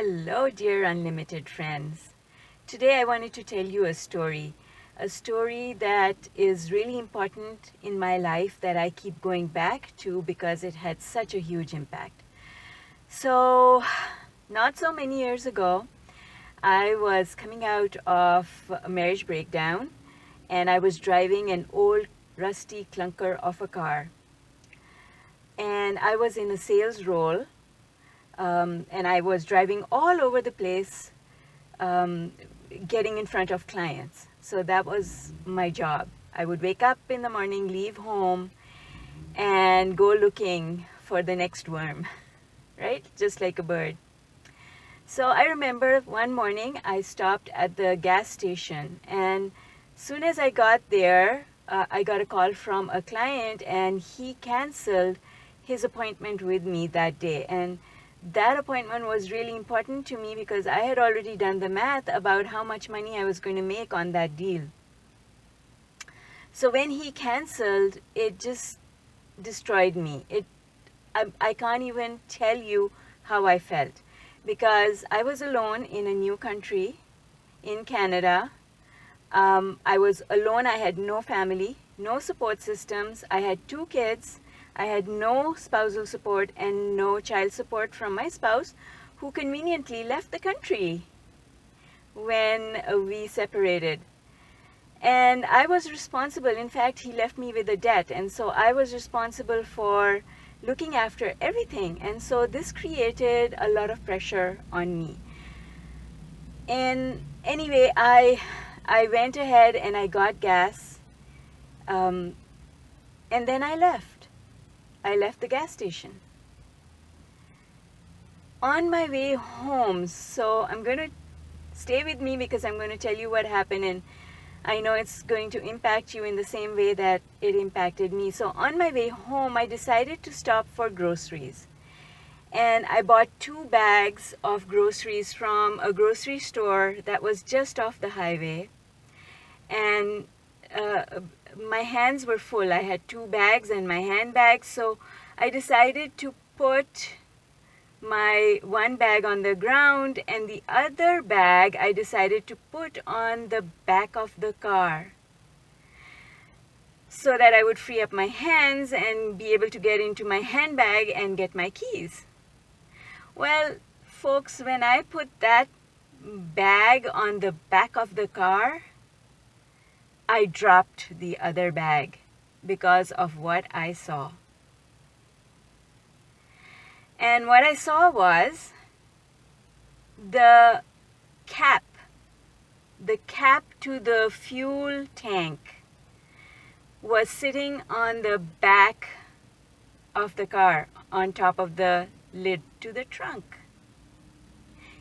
Hello, dear unlimited friends. Today I wanted to tell you a story that is really important in my life that I keep going back to because it had such a huge impact. So, not so many years ago, I was coming out of a marriage breakdown and I was driving an old rusty clunker of a car. And I was in a sales role, and I was driving all over the place, getting in front of clients. So that was my job. I would wake up in the morning, leave home, and go looking for the next worm, right? Just like a bird. So I remember one morning I stopped at the gas station, and soon as I got there, I got a call from a client, and he canceled his appointment with me that day. And that appointment was really important to me because I had already done the math about how much money I was going to make on that deal. So when he canceled, it just destroyed me. I can't even tell you how I felt because I was alone in a new country in Canada. I was alone. I had no family, no support systems. I had 2 kids. I had no spousal support and no child support from my spouse, who conveniently left the country when we separated. And I was responsible. In fact, he left me with a debt. And so I was responsible for looking after everything. And so this created a lot of pressure on me. And anyway, I went ahead and I got gas. And then I left. I left the gas station. On my way home, so I'm going to stay with me because I'm going to tell you what happened, and I know it's going to impact you in the same way that it impacted me. So on my way home, I decided to stop for groceries. And I bought 2 bags of groceries from a grocery store that was just off the highway. And my hands were full. I had 2 bags and my handbags, so I decided to put my one bag on the ground and the other bag I decided to put on the back of the car so that I would free up my hands and be able to get into my handbag and get my keys. Well, folks, when I put that bag on the back of the car, I dropped the other bag because of what I saw. And what I saw was the cap to the fuel tank was sitting on the back of the car, on top of the lid to the trunk.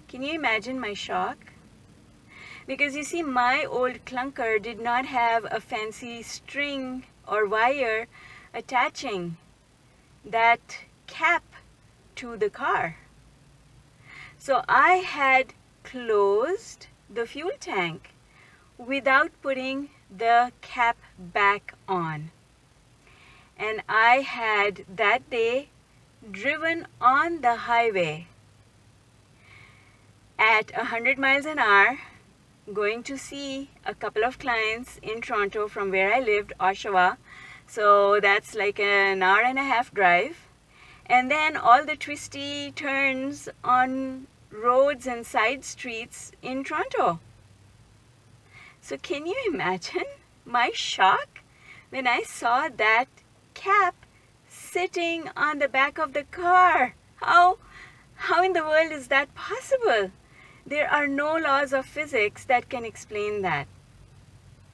Can you imagine my shock? Because you see, my old clunker did not have a fancy string or wire attaching that cap to the car. So I had closed the fuel tank without putting the cap back on. And I had that day driven on the highway at 100 miles an hour, going to see a couple of clients in Toronto from where I lived, Oshawa. So that's like an hour and a half drive. And then all the twisty turns on roads and side streets in Toronto. So can you imagine my shock when I saw that cap sitting on the back of the car? How in the world is that possible? There are no laws of physics that can explain that.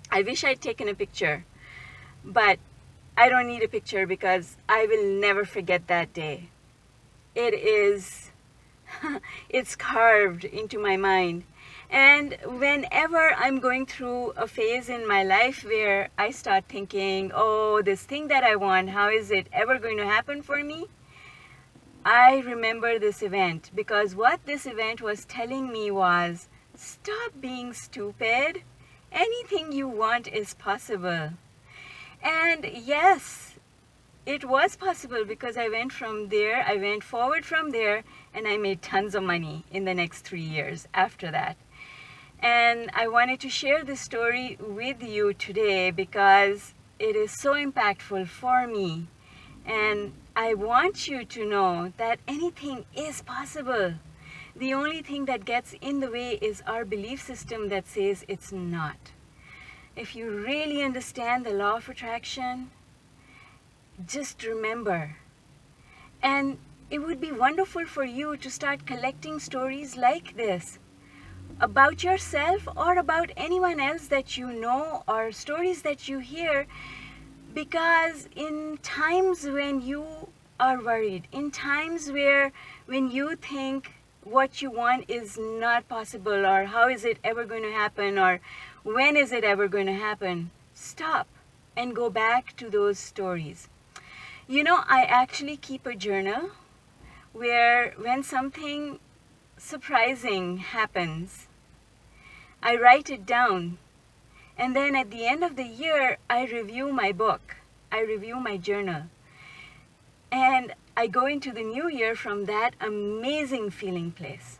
I wish I'd taken a picture, but I don't need a picture because I will never forget that day. It's carved into my mind. And whenever I'm going through a phase in my life where I start thinking, oh, this thing that I want, how is it ever going to happen for me? I remember this event because what this event was telling me was, stop being stupid. Anything you want is possible. And yes, it was possible because I went from there, I went forward from there, and I made tons of money in the next 3 years after that. And I wanted to share this story with you today because it is so impactful for me. And I want you to know that anything is possible. The only thing that gets in the way is our belief system that says it's not. If you really understand the law of attraction, just remember. And it would be wonderful for you to start collecting stories like this about yourself or about anyone else that you know, or stories that you hear, because in times when you are worried, in times when you think what you want is not possible, or how is it ever going to happen, or when is it ever going to happen, stop and go back to those stories. You know, I actually keep a journal where when something surprising happens, I write it down. And then at the end of the year, I review my book. I review my journal. And I go into the new year from that amazing feeling place.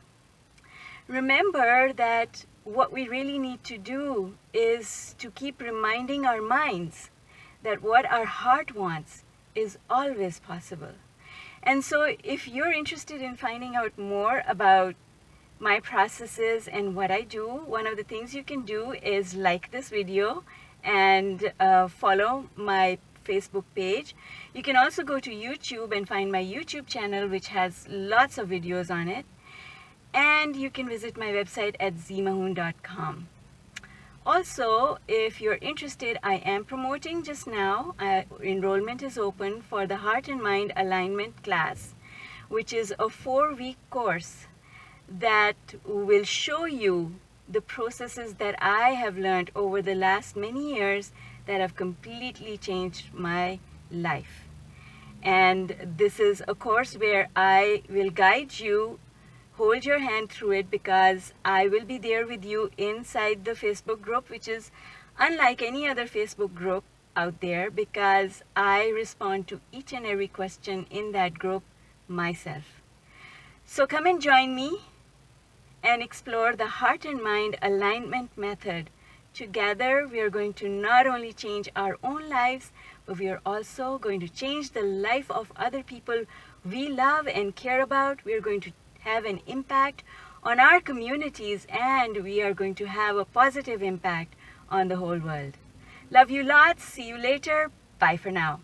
Remember that what we really need to do is to keep reminding our minds that what our heart wants is always possible. And so if you're interested in finding out more about my processes and what I do, one of the things you can do is like this video and follow my Facebook page. You can also go to YouTube and find my YouTube channel, which has lots of videos on it. And you can visit my website at ZMAHOON.com. Also, if you're interested, I am promoting just now, enrollment is open for the Heart and Mind Alignment class, which is a 4-week course that will show you the processes that I have learned over the last many years that have completely changed my life. And this is a course where I will guide you, hold your hand through it, because I will be there with you inside the Facebook group, which is unlike any other Facebook group out there, because I respond to each and every question in that group myself. So come and join me and explore the Heart and Mind Alignment Method. Together, we are going to not only change our own lives, but we are also going to change the life of other people we love and care about. We are going to have an impact on our communities, and we are going to have a positive impact on the whole world. Love you lots. See you later. Bye for now.